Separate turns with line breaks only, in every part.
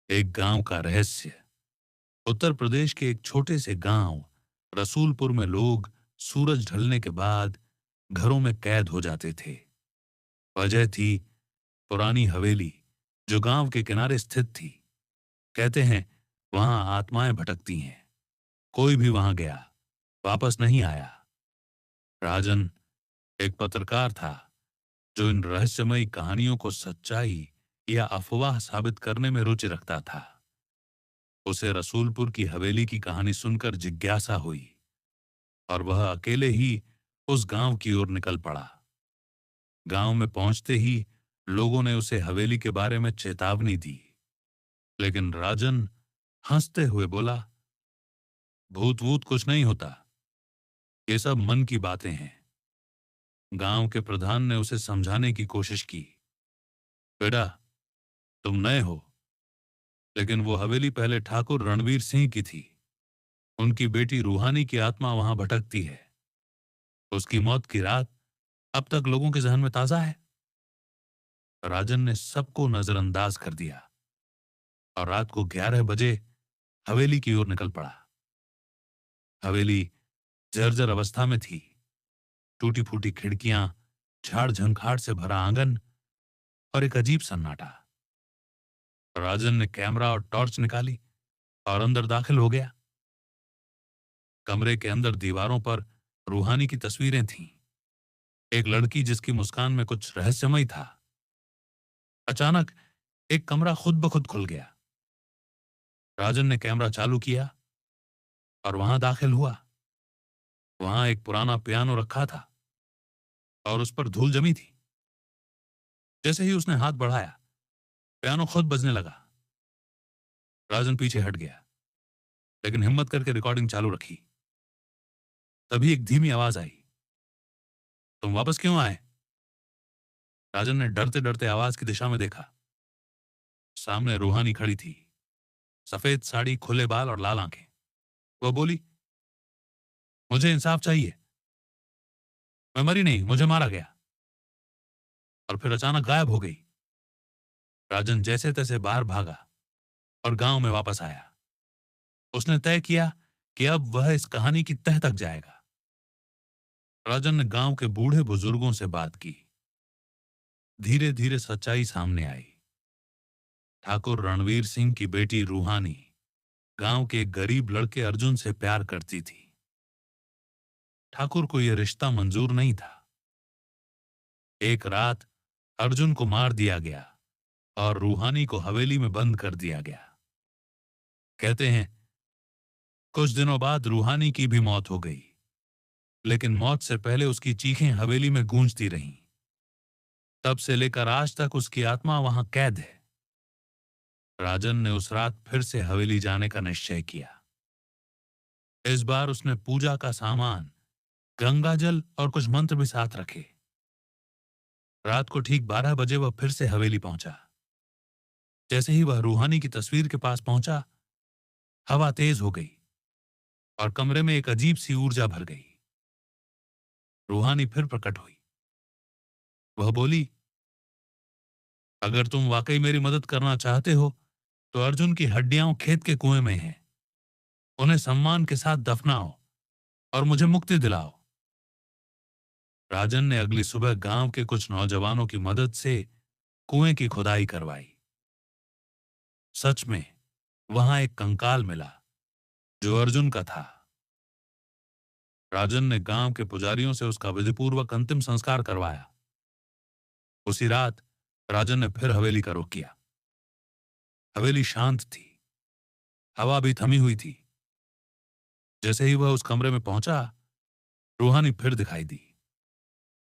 एक गांव का रहस्य। उत्तर प्रदेश के एक छोटे से गांव रसूलपुर में लोग सूरज ढलने के बाद घरों में कैद हो जाते थे। वजह थी पुरानी हवेली जो गांव के किनारे स्थित थी। कहते हैं वहां आत्माएं भटकती हैं। कोई भी वहां गया वापस नहीं आया। राजन एक पत्रकार था जो इन रहस्यमयी कहानियों को सच्चाई या अफवाह साबित करने में रुचि रखता था। उसे रसूलपुर की हवेली की कहानी सुनकर जिज्ञासा हुई और वह अकेले ही उस गांव की ओर निकल पड़ा। गांव में पहुंचते ही लोगों ने उसे हवेली के बारे में चेतावनी दी, लेकिन राजन हंसते हुए बोला, भूत वूत कुछ नहीं होता, ये सब मन की बातें हैं। गांव के प्रधान ने उसे समझाने की कोशिश की, बेटा तुम नए हो, लेकिन वो हवेली पहले ठाकुर रणवीर सिंह की थी। उनकी बेटी रूहानी की आत्मा वहां भटकती है। उसकी मौत की रात अब तक लोगों के जहन में ताजा है। राजन ने सबको नजरअंदाज कर दिया और रात को 11 बजे हवेली की ओर निकल पड़ा। हवेली जर्जर अवस्था में थी। टूटी फूटी खिड़कियां, झाड़ झंखाड़ से भरा आंगन और एक अजीब सन्नाटा। राजन ने कैमरा और टॉर्च निकाली और अंदर दाखिल हो गया। कमरे के अंदर दीवारों पर रूहानी की तस्वीरें थीं। एक लड़की जिसकी मुस्कान में कुछ रहस्यमय था। अचानक एक कमरा खुद ब खुद खुल गया। राजन ने कैमरा चालू किया और वहां दाखिल हुआ। वहां एक पुराना पियानो रखा था और उस पर धूल जमी थी। जैसे ही उसने हाथ बढ़ाया, पियानो खुद बजने लगा। राजन पीछे हट गया, लेकिन हिम्मत करके रिकॉर्डिंग चालू रखी। तभी एक धीमी आवाज आई, तुम वापस क्यों आए? राजन ने डरते डरते आवाज की दिशा में देखा। सामने रूहानी खड़ी थी, सफेद साड़ी, खुले बाल और लाल आंखें। वह बोली, मुझे इंसाफ चाहिए। मैं मरी नहीं, मुझे मारा गया। और फिर अचानक गायब हो गई। राजन जैसे तैसे बाहर भागा और गांव में वापस आया। उसने तय किया कि अब वह इस कहानी की तह तक जाएगा। राजन ने गांव के बूढ़े बुजुर्गों से बात की। धीरे धीरे सच्चाई सामने आई। ठाकुर रणवीर सिंह की बेटी रूहानी गांव के एक गरीब लड़के अर्जुन से प्यार करती थी। ठाकुर को यह रिश्ता मंजूर नहीं था। एक रात अर्जुन को मार दिया गया और रूहानी को हवेली में बंद कर दिया गया। कहते हैं कुछ दिनों बाद रूहानी की भी मौत हो गई, लेकिन मौत से पहले उसकी चीखें हवेली में गूंजती रहीं। तब से लेकर आज तक उसकी आत्मा वहां कैद है। राजन ने उस रात फिर से हवेली जाने का निश्चय किया। इस बार उसने पूजा का सामान, गंगाजल और कुछ मंत्र भी साथ रखे। रात को ठीक 12 बजे वह फिर से हवेली पहुंचा। जैसे ही वह रूहानी की तस्वीर के पास पहुंचा, हवा तेज हो गई और कमरे में एक अजीब सी ऊर्जा भर गई। रूहानी फिर प्रकट हुई। वह बोली, अगर तुम वाकई मेरी मदद करना चाहते हो तो अर्जुन की हड्डियां खेत के कुएं में हैं। उन्हें सम्मान के साथ दफनाओ और मुझे मुक्ति दिलाओ। राजन ने अगली सुबह गांव के कुछ नौजवानों की मदद से कुएं की खुदाई करवाई। सच में वहां एक कंकाल मिला जो अर्जुन का था। राजन ने गांव के पुजारियों से उसका विधिपूर्वक अंतिम संस्कार करवाया। उसी रात राजन ने फिर हवेली का रुख किया। हवेली शांत थी, हवा भी थमी हुई थी। जैसे ही वह उस कमरे में पहुंचा, रूहानी फिर दिखाई दी।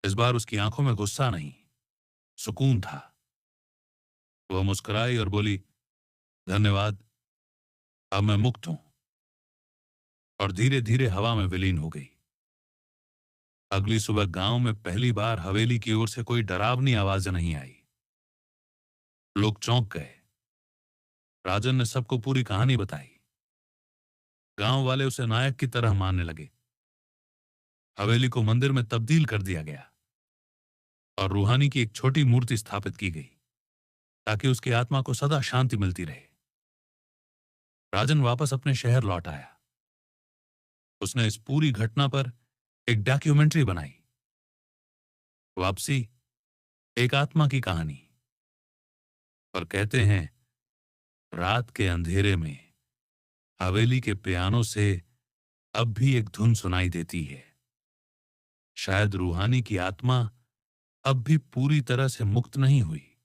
इस बार उसकी आंखों में गुस्सा नहीं, सुकून था। वह मुस्कुराई और बोली, धन्यवाद, अब मैं मुक्त हूं। और धीरे धीरे हवा में विलीन हो गई। अगली सुबह गांव में पहली बार हवेली की ओर से कोई डरावनी आवाज नहीं आई। लोग चौंक गए। राजन ने सबको पूरी कहानी बताई। गांव वाले उसे नायक की तरह मानने लगे। हवेली को मंदिर में तब्दील कर दिया गया और रूहानी की एक छोटी मूर्ति स्थापित की गई ताकि उसकी आत्मा को सदा शांति मिलती रहे। राजन वापस अपने शहर लौट आया। उसने इस पूरी घटना पर एक डॉक्यूमेंट्री बनाई। वापसी एक आत्मा की कहानी। और कहते हैं, रात के अंधेरे में हवेली के पियानो से अब भी एक धुन सुनाई देती है। शायद रूहानी की आत्मा अब भी पूरी तरह से मुक्त नहीं हुई,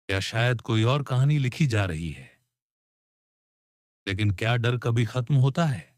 या शायद कोई और कहानी लिखी जा रही है। लेकिन क्या डर कभी खत्म होता है?